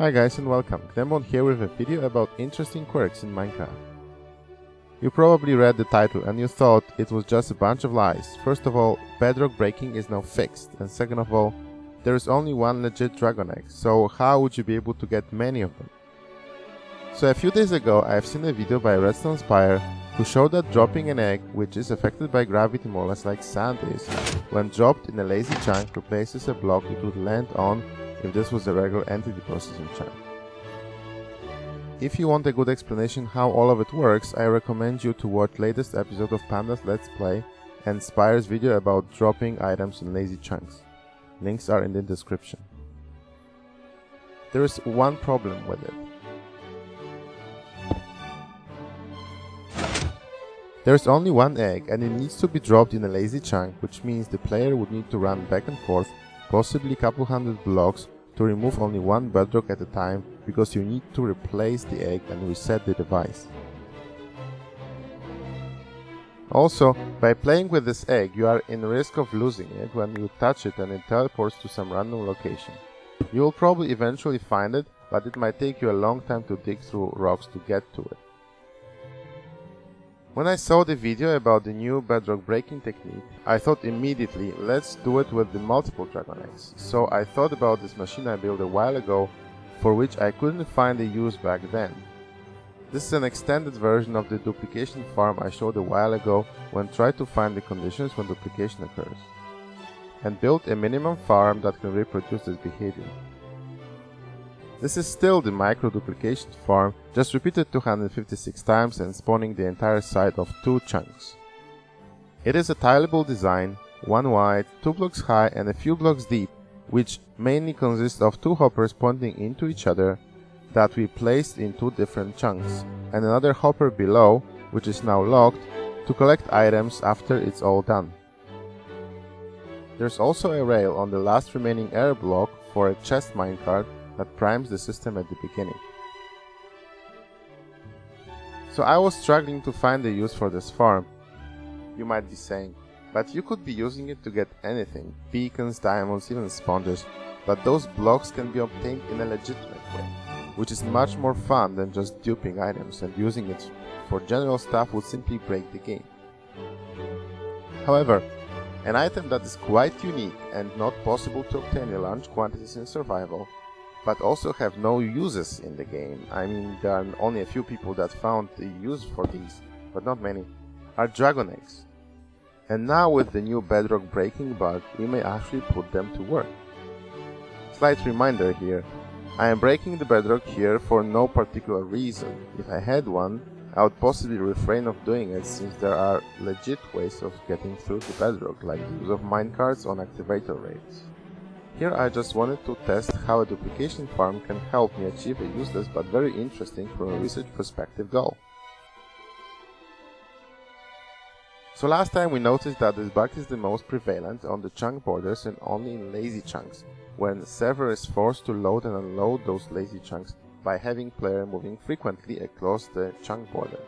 Hi guys and welcome, Gnembon here with a video about interesting quirks in Minecraft. You probably read the title and you thought it was just a bunch of lies. First of all, bedrock breaking is now fixed, and second of all, there is only one legit dragon egg, so how would you be able to get many of them? So a few days ago I have seen a video by Redstone Spire who showed that dropping an egg, which is affected by gravity more or less like sand is, when dropped in a lazy chunk replaces a block it would land on if this was a regular entity processing chunk. If you want a good explanation how all of it works, I recommend you to watch latest episode of Panda's Let's Play and Spire's video about dropping items in lazy chunks. Links are in the description. There is one problem with it. There is only one egg and it needs to be dropped in a lazy chunk, which means the player would need to run back and forth, possibly a couple hundred blocks, to remove only one bedrock at a time, because you need to replace the egg and reset the device. Also, by playing with this egg, you are in risk of losing it when you touch it and it teleports to some random location. You will probably eventually find it, but it might take you a long time to dig through rocks to get to it. When I saw the video about the new bedrock breaking technique, I thought immediately, let's do it with the multiple dragon eggs. So I thought about this machine I built a while ago, for which I couldn't find a use back then. This is an extended version of the duplication farm I showed a while ago when tried to find the conditions when duplication occurs, and built a minimum farm that can reproduce this behavior. This is still the micro duplication farm, just repeated 256 times and spawning the entire side of 2 chunks. It is a tileable design, 1 wide, 2 blocks high and a few blocks deep, which mainly consists of 2 hoppers pointing into each other that we placed in 2 different chunks, and another hopper below, which is now locked, to collect items after it's all done. There's also a rail on the last remaining air block for a chest minecart that primes the system at the beginning. So I was struggling to find a use for this farm. You might be saying, but you could be using it to get anything, beacons, diamonds, even sponges, but those blocks can be obtained in a legitimate way, which is much more fun than just duping items, and using it for general stuff would simply break the game. However, an item that is quite unique and not possible to obtain in large quantities in survival, but also have no uses in the game, I mean there are only a few people that found a use for these, but not many, are dragon eggs. And now with the new bedrock breaking bug, we may actually put them to work. Slight reminder here, I am breaking the bedrock here for no particular reason. If I had one, I would possibly refrain of doing it, since there are legit ways of getting through the bedrock, like the use of minecarts on activator raids. Here I just wanted to test how a duplication farm can help me achieve a useless but very interesting from a research perspective goal. So last time we noticed that this bug is the most prevalent on the chunk borders and only in lazy chunks, when the server is forced to load and unload those lazy chunks by having player moving frequently across the chunk border.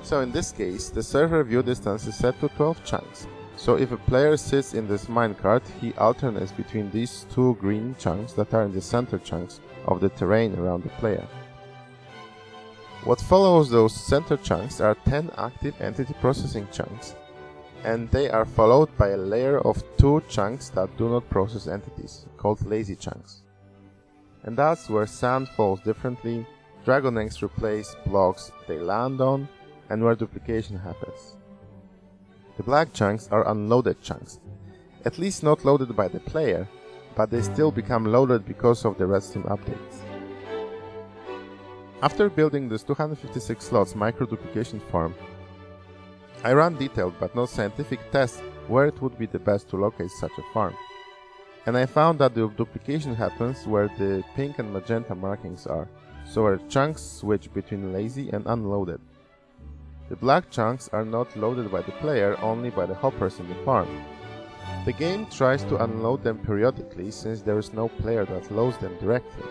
So in this case, the server view distance is set to 12 chunks. So if a player sits in this minecart, he alternates between these 2 green chunks that are in the center chunks of the terrain around the player. What follows those center chunks are 10 active entity processing chunks, and they are followed by a layer of 2 chunks that do not process entities, called lazy chunks. And that's where sand falls differently, dragon eggs replace blocks they land on, and where duplication happens. The black chunks are unloaded chunks, at least not loaded by the player, but they still become loaded because of the Redstone updates. After building this 256 slots micro duplication farm, I ran detailed but not scientific tests where it would be the best to locate such a farm. And I found that the duplication happens where the pink and magenta markings are, so where chunks switch between lazy and unloaded. The black chunks are not loaded by the player, only by the hoppers in the farm. The game tries to unload them periodically, since there is no player that loads them directly.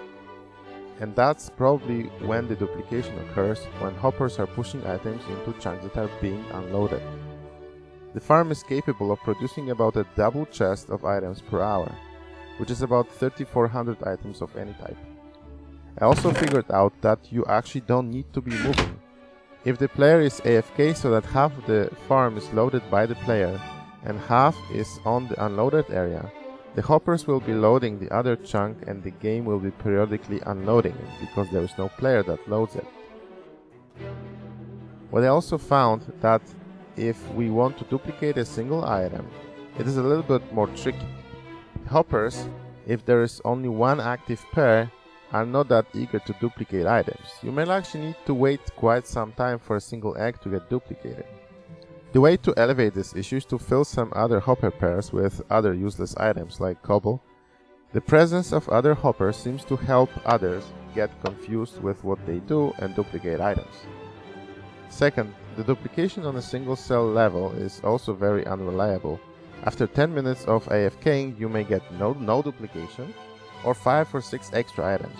And that's probably when the duplication occurs, when hoppers are pushing items into chunks that are being unloaded. The farm is capable of producing about a double chest of items per hour. which is about 3400 items of any type. I also figured out that you actually don't need to be moving. If the player is AFK so that half of the farm is loaded by the player and half is on the unloaded area, the hoppers will be loading the other chunk and the game will be periodically unloading it because there is no player that loads it. What I also found that if we want to duplicate a single item, it is a little bit more tricky. Hoppers, if there is only one active pair, are not that eager to duplicate items. You may actually need to wait quite some time for a single egg to get duplicated. The way to elevate this issue is to fill some other hopper pairs with other useless items like cobble. The presence of other hoppers seems to help others get confused with what they do and duplicate items. Second, the duplication on a single cell level is also very unreliable. After 10 minutes of AFKing, you may get no duplication or 5 or 6 extra items.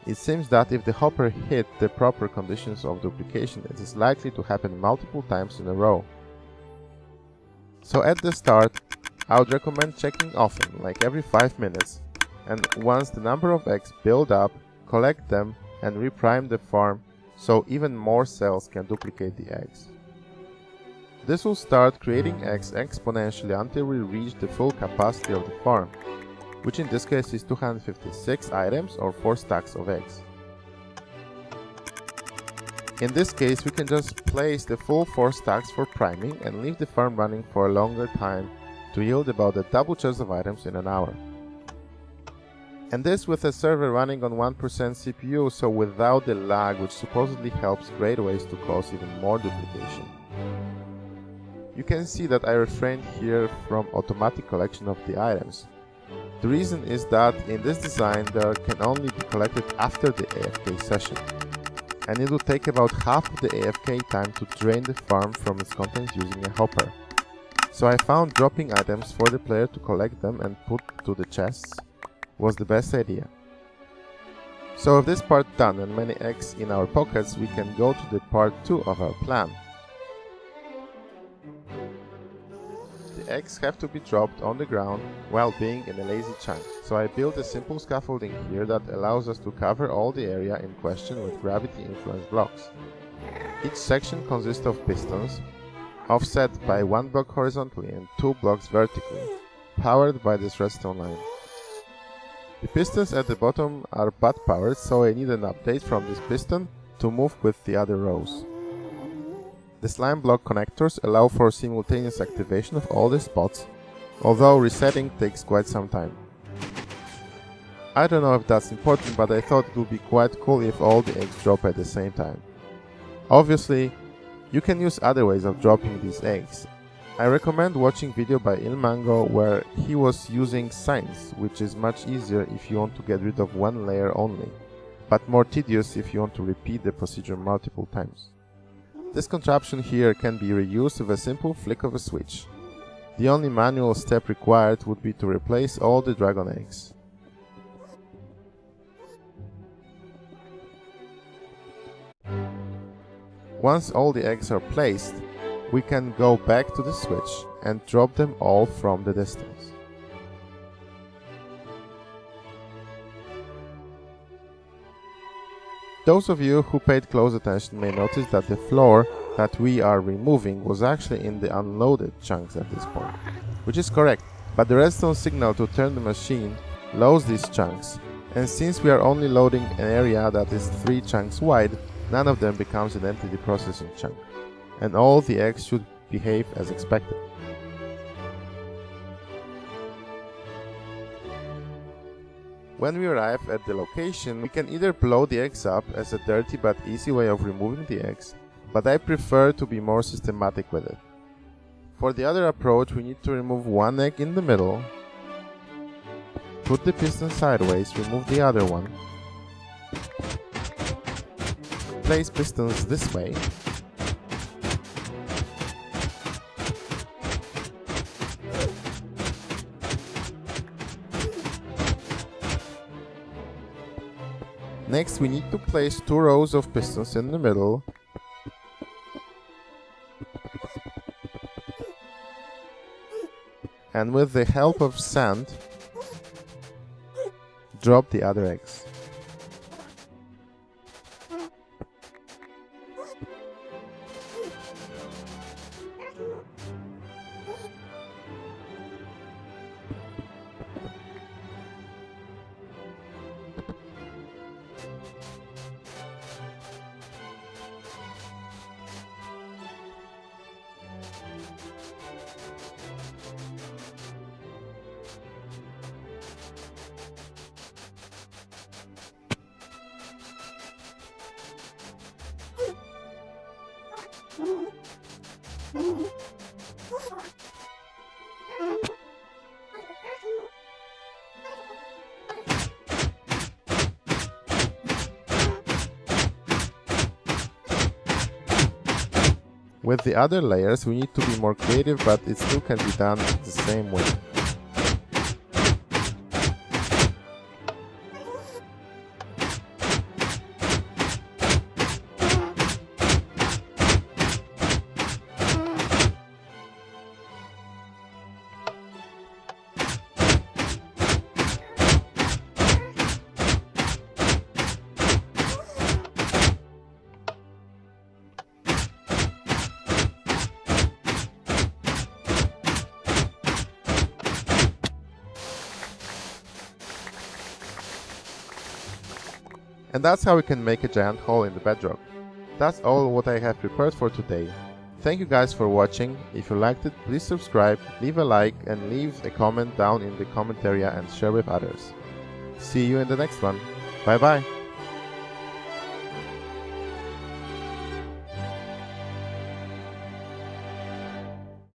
It seems that if the hopper hit the proper conditions of duplication, it is likely to happen multiple times in a row. So at the start, I would recommend checking often, like every 5 minutes, and once the number of eggs build up, collect them and reprime the farm so even more cells can duplicate the eggs. This will start creating eggs exponentially until we reach the full capacity of the farm, which in this case is 256 items or 4 stacks of eggs. In this case, we can just place the full 4 stacks for priming and leave the farm running for a longer time to yield about a double chest of items in an hour. And this with a server running on 1% CPU, so without the lag, which supposedly helps great ways to cause even more duplication. You can see that I refrained here from automatic collection of the items. The reason is that in this design they can only be collected after the AFK session, and it will take about half of the AFK time to drain the farm from its contents using a hopper. So I found dropping items for the player to collect them and put to the chests was the best idea. So with this part done and many eggs in our pockets, we can go to the part 2 of our plan. The eggs have to be dropped on the ground while being in a lazy chunk, so I built a simple scaffolding here that allows us to cover all the area in question with gravity influenced blocks. Each section consists of pistons, offset by 1 block horizontally and 2 blocks vertically, powered by this redstone line. The pistons at the bottom are butt powered, so I need an update from this piston to move with the other rows. The slime block connectors allow for simultaneous activation of all the spots, although resetting takes quite some time. I don't know if that's important, but I thought it would be quite cool if all the eggs drop at the same time. Obviously, you can use other ways of dropping these eggs. I recommend watching video by Ilmango where he was using signs, which is much easier if you want to get rid of one layer only, but more tedious if you want to repeat the procedure multiple times. This contraption here can be reused with a simple flick of a switch. The only manual step required would be to replace all the dragon eggs. Once all the eggs are placed, we can go back to the switch and drop them all from the distance. Those of you who paid close attention may notice that the floor that we are removing was actually in the unloaded chunks at this point, which is correct, but the redstone signal to turn the machine loads these chunks, and since we are only loading an area that is 3 chunks wide, none of them becomes an entity processing chunk, and all the eggs should behave as expected. When we arrive at the location, we can either blow the eggs up as a dirty but easy way of removing the eggs, but I prefer to be more systematic with it. For the other approach, we need to remove one egg in the middle, put the piston sideways, remove the other one, place pistons this way, next we need to place 2 rows of pistons in the middle, and with the help of sand drop the other eggs. With the other layers we need to be more creative, but it still can be done the same way. And that's how we can make a giant hole in the bedrock. That's all what I have prepared for today. Thank you guys for watching. If you liked it, please subscribe, leave a like and leave a comment down in the comment area and share with others. See you in the next one. Bye bye.